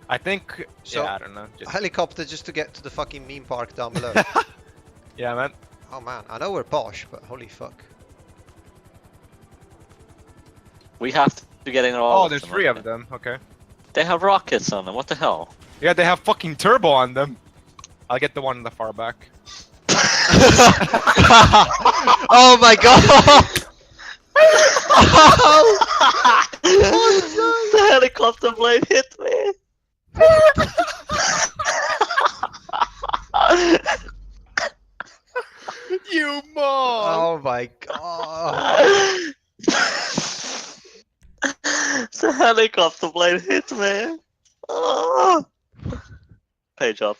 I think. So, yeah, I don't know. A helicopter just to get to the fucking meme park down below. Yeah, man. Oh man, I know we're posh, but holy fuck. We have to get in all Oh, of there's them. 3 of them. Okay. They have rockets on them, what the hell? Yeah, they have fucking turbo on them. I'll get the one in the far back. Oh my god! The helicopter blade hit me! You mom! Oh my god! The helicopter blade hit me! Oh. Page up.